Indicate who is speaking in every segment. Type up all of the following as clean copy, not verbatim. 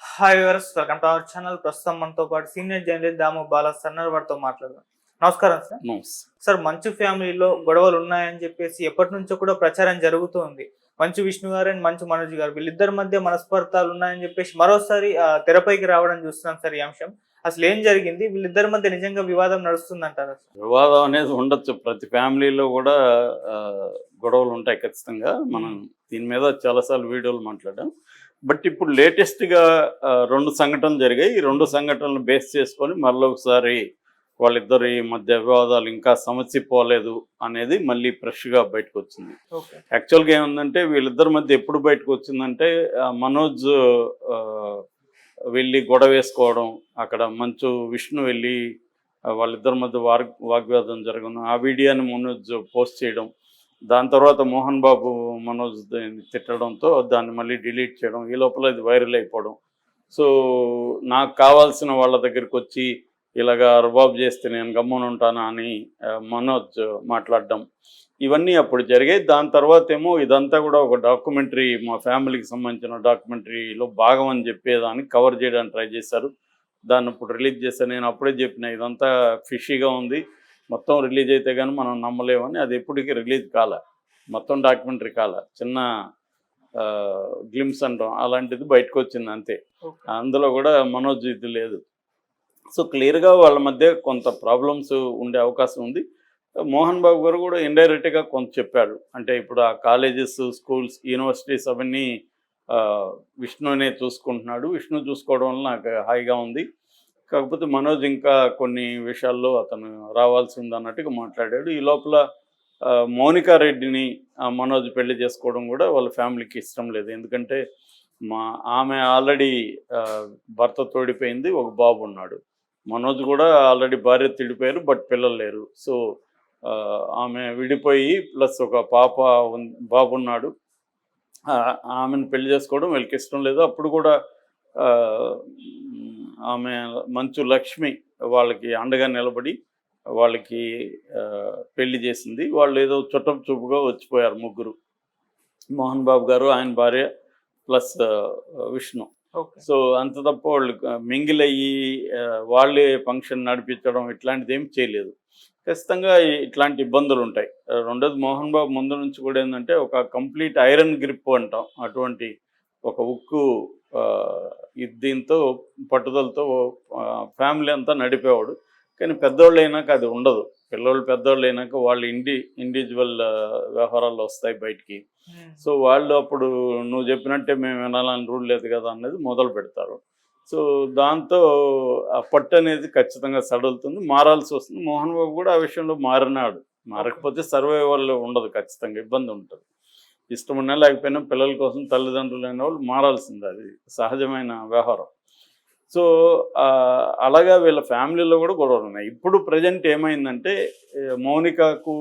Speaker 1: Hi viewers, welcome to our channel. ప్రస్తుతం మనతో పాటు సీనియర్ జర్నలిస్ట్ దాము బాలా సన్నర్ వారితో మాట్లాడదాం. నమస్కారం సార్.
Speaker 2: నోస్.
Speaker 1: సార్, మంచు ఫ్యామిలీలో గొడవలు ఉన్నాయని చెప్పేసి ఎప్పటి నుంచో కూడా ప్రచారం జరుగుతూ ఉంది. మంచు విష్ణు గారు అండ్ మంచు మనోజ్ గారు వీళ్ళిద్దరి మధ్య మనస్పర్ధాలు ఉన్నాయని చెప్పేసి మరోసారి తెరపైకి రావడం చూస్తున్నాం సార్. ఈ అంశం అసలు ఏం జరిగింది? వీళ్ళిద్దరి మధ్య నిజంగా వివాదం నడుస్తుందంటారా సార్?
Speaker 2: వివాదం అనేది ఉండొచ్చు. ప్రతి ఫ్యామిలీలో కూడా గొడవలు ఉంటాయి ఖచ్చితంగా. మనం దీని మీద చాలాసార్లు వీడియోలు మాట్లాడాం. బట్ ఇప్పుడు లేటెస్ట్గా 2 సంఘటనలు జరిగాయి. ఈ 2 సంఘటనలు బేస్ చేసుకొని మళ్ళీ ఒకసారి వాళ్ళిద్దరి మధ్య వివాదాలు ఇంకా సమస్య పోలేదు అనేది మళ్ళీ ఫ్రెష్గా బయటకు వచ్చింది. యాక్చువల్గా ఏముందంటే వీళ్ళిద్దరి మధ్య ఎప్పుడు బయటకు వచ్చిందంటే మనోజ్ వెళ్ళి గొడవ వేసుకోవడం, అక్కడ మంచు విష్ణు వెళ్ళి వాళ్ళిద్దరి మధ్య వాగ్వాదం జరగడం, ఆ వీడియోని మనోజ్ పోస్ట్ చేయడం, దాని తర్వాత మోహన్ బాబు మనోజ్ తిట్టడంతో దాన్ని మళ్ళీ డిలీట్ చేయడం, ఈ లోపల ఇది వైరల్ అయిపోవడం. సో నాకు కావాల్సిన వాళ్ళ దగ్గరికి వచ్చి ఇలాగా రుబాబ్ చేస్తే నేను గమ్మున ఉంటానా అని మనోజ్ మాట్లాడడం, ఇవన్నీ అప్పుడు జరిగాయి. దాని తర్వాత ఏమో ఇదంతా కూడా ఒక డాక్యుమెంటరీ, మా ఫ్యామిలీకి సంబంధించిన డాక్యుమెంటరీలో భాగం అని చెప్పేదాన్ని కవర్ చేయడానికి ట్రై చేశారు. దాన్ని ఇప్పుడు రిలీజ్ చేశాను. నేను అప్పుడే చెప్పిన ఇదంతా ఫిషీగా ఉంది, మొత్తం రిలీజ్ అయితే కానీ మనం నమ్మలేమని. అది ఎప్పటికీ రిలీజ్ కాలే, మొత్తం డాక్యుమెంటరీ కాలే, చిన్న గ్లిమ్స్ అంటాం అలాంటిది బయటకు వచ్చింది అంతే. అందులో కూడా మనోజ్ ఇది లేదు. సో క్లియర్గా వాళ్ళ మధ్య కొంత ప్రాబ్లమ్స్ ఉండే అవకాశం ఉంది. మోహన్ బాబు గారు కూడా ఇండైరెక్ట్గా కొంత చెప్పాడు. అంటే ఇప్పుడు ఆ కాలేజెస్, స్కూల్స్, యూనివర్సిటీస్ అవన్నీ విష్ణునే చూసుకుంటున్నాడు. విష్ణు చూసుకోవడం వల్ల నాకు హాయిగా ఉంది. కాకపోతే మనోజ్ ఇంకా కొన్ని విషయాల్లో అతను రావాల్సి ఉంది అన్నట్టుగా మాట్లాడాడు. ఈ లోపల మౌనికా రెడ్డిని మనోజ్ పెళ్లి చేసుకోవడం కూడా వాళ్ళ ఫ్యామిలీకి ఇష్టం లేదు. ఎందుకంటే ఆమె ఆల్రెడీ భర్త తోడిపోయింది, ఒక బాబు ఉన్నాడు. మనోజ్ కూడా ఆల్రెడీ భార్య తిడిపోయారు, బట్ పిల్లలు లేరు. సో ఆమె విడిపోయి ప్లస్ ఒక బాబు ఉన్నాడు. ఆమెను పెళ్లి చేసుకోవడం వీళ్ళకి ఇష్టం లేదు. అప్పుడు కూడా ఆమె మంచు లక్ష్మి వాళ్ళకి అండగా నిలబడి వాళ్ళకి పెళ్లి చేసింది. వాళ్ళు ఏదో చుట్టపు చూపుగా వచ్చిపోయారు ముగ్గురు, మోహన్ బాబు గారు, ఆయన భార్య ప్లస్ విష్ణు. సో అంత తప్ప వాళ్ళు మింగిల్ అయ్యి వాళ్ళే ఫంక్షన్ నడిపించడం ఇట్లాంటిది ఏం చేయలేదు. ఖచ్చితంగా ఇట్లాంటి ఇబ్బందులు ఉంటాయి. రెండోది మోహన్ బాబు ముందు నుంచి కూడా ఏంటంటే ఒక కంప్లీట్ ఐరన్ గ్రిప్ అంటాం, అటువంటి ఒక ఉక్కు దీంతో పట్టుదలతో ఫ్యామిలీ అంతా నడిపేవాడు. కానీ పెద్దోళ్ళు అయినాక అది ఉండదు. పిల్లలు పెద్దోళ్ళు అయినాక వాళ్ళు ఇండివిజువల్ వ్యవహారాలు వస్తాయి బయటికి. సో వాళ్ళు అప్పుడు నువ్వు చెప్పినట్టే మేము వినాలని రూల్ లేదు కదా అనేది మొదలు పెడతారు. సో దాంతో ఆ పట్టు అనేది ఖచ్చితంగా సడలుతుంది, మారాల్సి వస్తుంది. మోహన్ బాబు కూడా ఆ విషయంలో మారినాడు. మారకపోతే సర్వైవల్ ఉండదు, ఖచ్చితంగా ఇబ్బంది ఉంటుంది. ఇష్టం ఉన్నా లేకపోయినా పిల్లల కోసం తల్లిదండ్రులు అయిన వాళ్ళు మారాల్సింది, అది సహజమైన వ్యవహారం. సో అలాగా వీళ్ళ ఫ్యామిలీలో కూడా గొడవలు ఉన్నాయి. ఇప్పుడు ప్రజెంట్ ఏమైందంటే మౌనికకు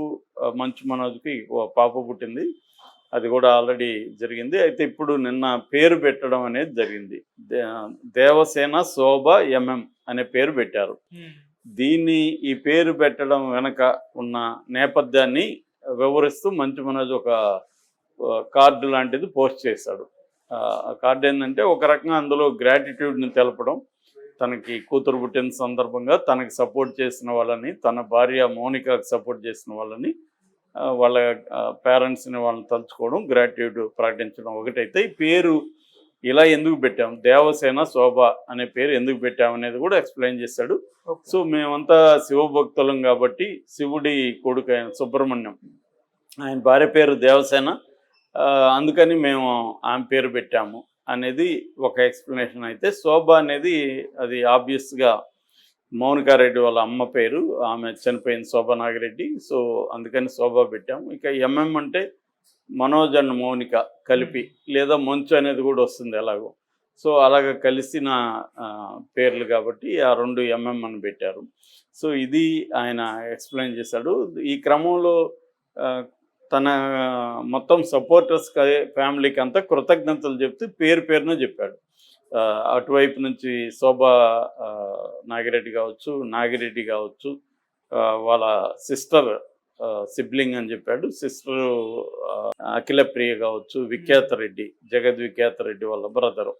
Speaker 2: మంచు మనోజ్కి పాప పుట్టింది, అది కూడా ఆల్రెడీ జరిగింది. అయితే ఇప్పుడు నిన్న పేరు పెట్టడం అనేది జరిగింది. దేవసేన శోభ ఎంఎం అనే పేరు పెట్టారు. ఈ పేరు పెట్టడం వెనక ఉన్న నేపథ్యాన్ని వివరిస్తూ మంచు మనోజ్ ఒక కార్డు లాంటిది పోస్ట్ చేశాడు. ఆ కార్డు ఏంటంటే ఒక రకంగా అందులో గ్రాటిట్యూడ్ని తెలపడం, తనకి కూతురు పుట్టిన సందర్భంగా తనకి సపోర్ట్ చేసిన వాళ్ళని, తన భార్య మౌనికకు సపోర్ట్ చేసిన వాళ్ళని, వాళ్ళ పేరెంట్స్ని వాళ్ళని తలుచుకోవడం, గ్రాటిట్యూడ్ ప్రకటించడం ఒకటైతే, ఈ పేరు ఇలా ఎందుకు పెట్టాం, దేవసేన శోభ అనే పేరు ఎందుకు పెట్టామనేది కూడా ఎక్స్ప్లెయిన్ చేశాడు. సో మేమంతా శివభక్తులం కాబట్టి శివుడి కొడుకు అయిన సుబ్రహ్మణ్యం, ఆయన భార్య పేరు దేవసేన, అందుకని మేము ఆమె పేరు పెట్టాము అనేది ఒక ఎక్స్ప్లెనేషన్. అయితే శోభ అనేది అది ఆబ్వియస్గా మౌనికారెడ్డి వాళ్ళ అమ్మ పేరు, ఆమె చనిపోయింది శోభా నాగిరెడ్డి. సో అందుకని శోభ పెట్టాము. ఇక ఎంఎం అంటే మనోజ్ అండ్ మౌనిక కలిపి, లేదా మంచు అనేది కూడా వస్తుంది ఎలాగో. సో అలాగ కలిసిన పేర్లు కాబట్టి ఆ 2 ఎంఎం అని పెట్టారు. సో ఇది ఆయన ఎక్స్ప్లెయిన్ చేశాడు. ఈ క్రమంలో తన మొత్తం సపోర్టర్స్ ఫ్యామిలీకి అంతా కృతజ్ఞతలు చెప్తూ పేరున చెప్పాడు. అటువైపు నుంచి శోభా నాగిరెడ్డి కావచ్చు, వాళ్ళ సిస్టర్ సిబ్లింగ్ అని చెప్పాడు, సిస్టర్ అఖిల ప్రియ కావచ్చు, విఖ్యాత రెడ్డి, జగద్ విఖ్యాత రెడ్డి వాళ్ళ బ్రదరు,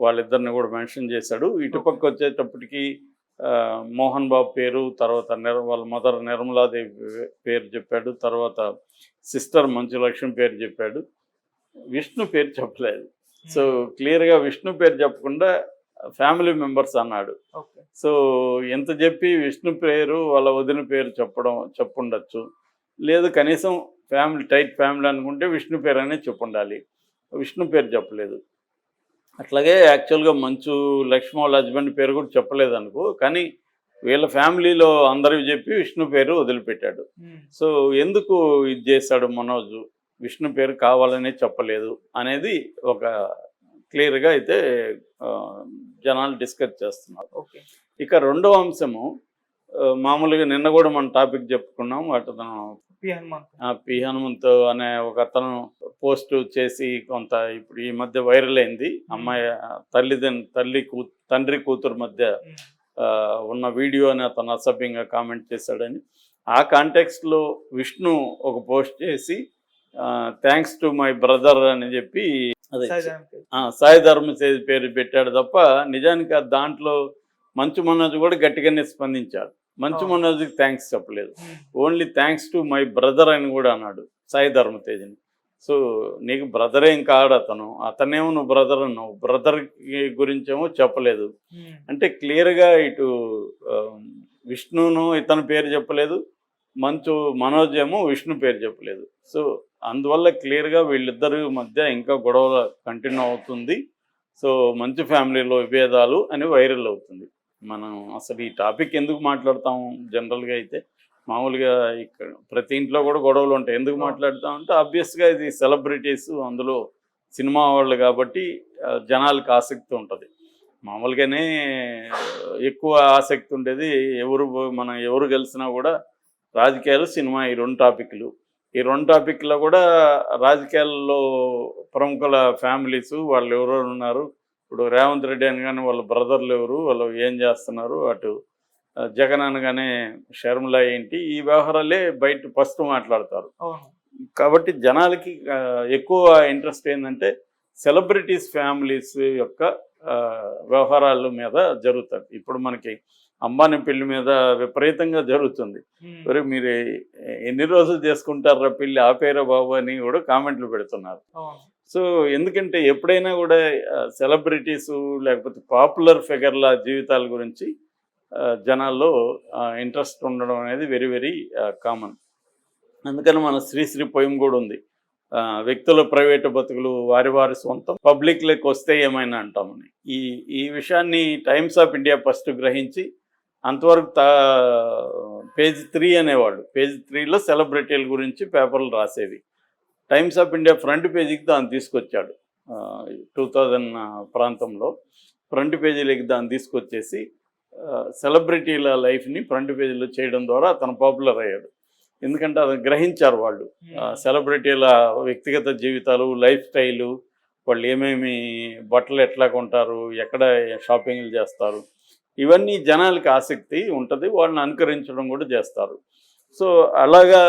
Speaker 2: వాళ్ళిద్దరిని కూడా మెన్షన్ చేశాడు. ఇటుపక్క వచ్చేటప్పటికి మోహన్ బాబు పేరు, తర్వాత వాళ్ళ మదర్ నిర్మలాదేవి పేరు చెప్పాడు, తర్వాత సిస్టర్ మంచు లక్ష్మి పేరు చెప్పాడు, విష్ణు పేరు చెప్పలేదు. సో క్లియర్గా విష్ణు పేరు చెప్పకుండా ఫ్యామిలీ మెంబర్స్ అన్నాడు.
Speaker 1: ఓకే.
Speaker 2: సో ఎంత చెప్పి విష్ణు పేరు వాళ్ళ వదిన పేరు చెప్పుండొచ్చు, లేదు కనీసం ఫ్యామిలీ టైట్ ఫ్యామిలీ అనుకుంటే విష్ణు పేరు అనేది చెప్పుండాలి. విష్ణు పేరు చెప్పలేదు. అట్లాగే యాక్చువల్గా మంచు లక్ష్మి వాళ్ళ హస్బెండ్ పేరు కూడా చెప్పలేదు అనుకో, కానీ వీళ్ళ ఫ్యామిలీలో అందరివి చెప్పి విష్ణు పేరు వదిలిపెట్టాడు. సో ఎందుకు ఇది చేశాడు మనోజ్, విష్ణు పేరు కావాలనే చెప్పలేదు అనేది ఒక క్లియర్గా అయితే జనాలు డిస్కస్ చేస్తున్నారు.
Speaker 1: ఓకే.
Speaker 2: ఇక రెండవ అంశము, మామూలుగా నిన్న కూడా మనం టాపిక్ చెప్పుకున్నాం, అతను పి హనుమంత్ అనే ఒక అతను పోస్ట్ చేసి కొంత ఇప్పుడు ఈ మధ్య వైరల్ అయింది. అమ్మాయి తండ్రి కూతురు మధ్య ఉన్న వీడియోని అతను అసభ్యంగా కామెంట్ చేశాడని, ఆ కాంటెక్స్ట్లో విష్ణు ఒక పోస్ట్ చేసి థ్యాంక్స్ టు మై బ్రదర్ అని చెప్పి అదే సాయి ధర్మసేజ్ పేరు పెట్టాడు తప్ప నిజానికి దాంట్లో మంచు మనోజ్ కూడా గట్టిగానే స్పందించాడు. మంచు మనోజ్కి థ్యాంక్స్ చెప్పలేదు, only thanks to my brother అని కూడా అన్నాడు సాయి ధర్మతేజ్ని. సో నీకు బ్రదర్ ఏం కాడు అతనేమో నువ్వు బ్రదర్ అన్నావు, బ్రదర్ గురించేమో చెప్పలేదు. అంటే క్లియర్గా ఇటు విష్ణును ఇతని పేరు చెప్పలేదు, మంచు మనోజ్ ఏమో విష్ణు పేరు చెప్పలేదు. సో అందువల్ల క్లియర్గా వీళ్ళిద్దరి మధ్య ఇంకా గొడవ కంటిన్యూ అవుతుంది. సో మంచు ఫ్యామిలీలో విభేదాలు అని వైరల్ అవుతుంది. మనం అసలు ఈ టాపిక్ ఎందుకు మాట్లాడతాము, జనరల్గా అయితే మామూలుగా ఇక్కడ ప్రతి ఇంట్లో కూడా గొడవలు ఉంటాయి. ఎందుకు మాట్లాడతామంటే ఆబ్వియస్గా ఇది సెలబ్రిటీస్, అందులో సినిమా వాళ్ళు కాబట్టి జనాలకు ఆసక్తి ఉంటుంది. మామూలుగానే ఎక్కువ ఆసక్తి ఉండేది ఎవరు గెలిచినా కూడా రాజకీయాలు, సినిమా, ఈ రెండు టాపిక్లు. ఈ రెండు టాపిక్లో కూడా రాజకీయాల్లో ప్రముఖుల ఫ్యామిలీస్ వాళ్ళు ఎవరెవరు ఉన్నారు, ఇప్పుడు రేవంత్ రెడ్డి అనగానే వాళ్ళ బ్రదర్లు ఎవరు, వాళ్ళు ఏం చేస్తున్నారు, అటు జగన్ అనగానే షర్మిల ఏంటి, ఈ వ్యవహారాలే బయట ఫస్ట్ మాట్లాడతారు. కాబట్టి జనాలకి ఎక్కువ ఇంట్రెస్ట్ ఏంటంటే సెలబ్రిటీస్ ఫ్యామిలీస్ యొక్క వ్యవహారాల మీద జరుగుతుంది. ఇప్పుడు మనకి అంబానీ పెళ్లి మీద విపరీతంగా జరుగుతుంది. మరి మీరు ఎన్ని రోజులు చేసుకుంటారా పెళ్లి, ఆపేరా బాబు అని కూడా కామెంట్లు పెడుతున్నారు. సో ఎందుకంటే ఎప్పుడైనా కూడా సెలబ్రిటీసు లేకపోతే పాపులర్ ఫిగర్ల జీవితాల గురించి జనాల్లో ఇంట్రెస్ట్ ఉండడం అనేది వెరీ వెరీ కామన్. అందుకని మన శ్రీశ్రీ పోయం కూడా ఉంది, వ్యక్తుల ప్రైవేటు బతుకులు వారి సొంతం, పబ్లిక్లోకి వస్తే ఏమైనా అంటామని. ఈ విషయాన్ని టైమ్స్ ఆఫ్ ఇండియా ఫస్ట్ గ్రహించి అంతవరకు పేజ్ 3 అనేవాళ్ళు. పేజ్ 3లో సెలబ్రిటీల గురించి పేపర్లు రాసేవి. టైమ్స్ ఆఫ్ ఇండియా ఫ్రంట్ పేజీకి దాన్ని తీసుకొచ్చాడు 2000 ప్రాంతంలో. ఫ్రంట్ పేజీలకి దాన్ని తీసుకొచ్చేసి సెలబ్రిటీల లైఫ్ని ఫ్రంట్ పేజీలో చేయడం ద్వారా అతను పాపులర్ అయ్యాడు. ఎందుకంటే అది గ్రహించారు వాళ్ళు, సెలబ్రిటీల వ్యక్తిగత జీవితాలు, లైఫ్ స్టైలు, వాళ్ళు ఏమేమి బట్టలు ఎట్లా కొంటారు, ఎక్కడ షాపింగ్లు చేస్తారు, ఇవన్నీ జనాలకి ఆసక్తి ఉంటుంది, వాళ్ళని అనుకరించడం కూడా చేస్తారు. సో అలాగా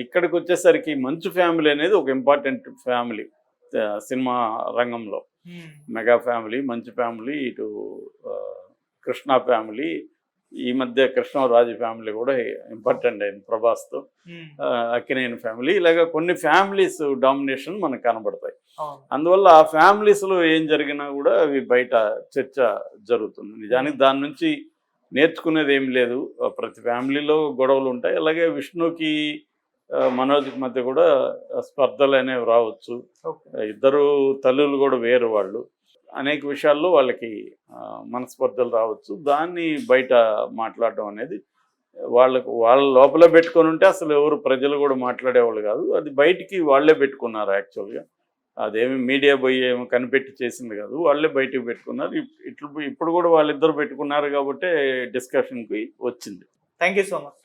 Speaker 2: ఇక్కడికి వచ్చేసరికి మంచు ఫ్యామిలీ అనేది ఒక ఇంపార్టెంట్ ఫ్యామిలీ సినిమా రంగంలో. మెగా ఫ్యామిలీ, మంచు ఫ్యామిలీ, ఇటు కృష్ణ ఫ్యామిలీ, ఈ మధ్య కృష్ణరాజు ఫ్యామిలీ కూడా ఇంపార్టెంట్ అయింది ప్రభాస్తో, అక్కినేని ఫ్యామిలీ, ఇలాగ కొన్ని ఫ్యామిలీస్ డామినేషన్ మనకు కనబడతాయి. అందువల్ల ఆ ఫ్యామిలీస్లో ఏం జరిగినా కూడా అవి బయట చర్చ జరుగుతుంది. నిజానికి దాని నుంచి నేర్చుకునేది ఏం లేదు, ప్రతి ఫ్యామిలీలో గొడవలు ఉంటాయి. అలాగే విష్ణుకి మనోజ్కి మధ్య కూడా స్పర్ధలు అనేవి రావచ్చు, ఇద్దరు తల్లులు కూడా వేరు, వాళ్ళు అనేక విషయాల్లో వాళ్ళకి మనస్పర్ధలు రావచ్చు. దాన్ని బయట మాట్లాడడం అనేది వాళ్ళ లోపల పెట్టుకొని ఉంటే అసలు ఎవరు ప్రజలు కూడా మాట్లాడేవాళ్ళు కాదు, అది బయటికి వాళ్ళే పెట్టుకున్నారు. యాక్చువల్గా అదేమి మీడియా పోయి ఏమో కనిపెట్టి చేసింది కాదు, వాళ్ళే బయటకు పెట్టుకున్నారు. ఇప్పుడు కూడా వాళ్ళిద్దరు పెట్టుకున్నారు కాబట్టి డిస్కషన్కి వచ్చింది.
Speaker 1: Thank you so much.